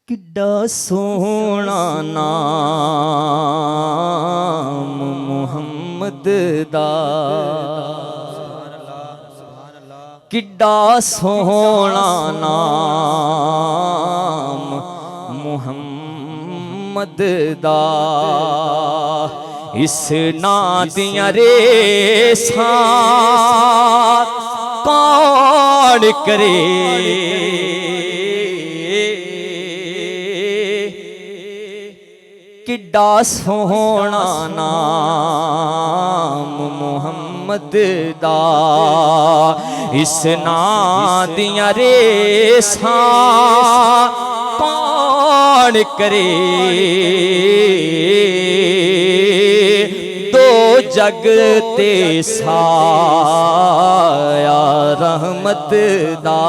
किड्डा सोहना नाम मुहम्मद दा, किड्डा सोहना नाम मुहम्मद दा। इस नां दियां रेसां कौन करे, किड्डा सोहना नाम मुहम्मद दा। इस नां दियां रेसां कौन करे, दो जग ते साया रहमत दा।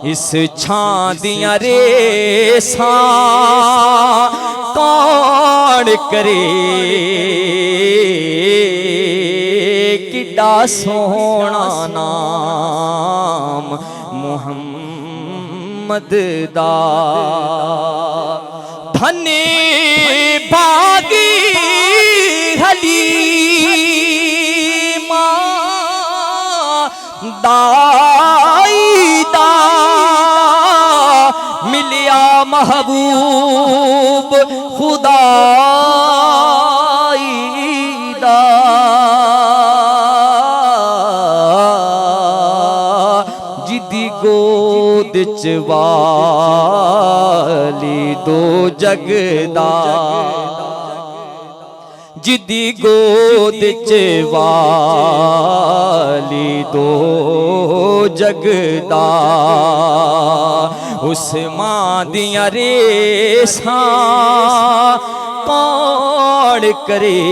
इस छां दियां रेसां कौन करे, किड्डा सोहना नाम मुहम्मद दा। धने भागी हलीमा दाई दा, मिलिया महबूब खुदाई दा। जिदी गोद च वाली दो जगदा, जिदी गोद च वाली दो जगदा। उस मां दियां रेसां कौन करे,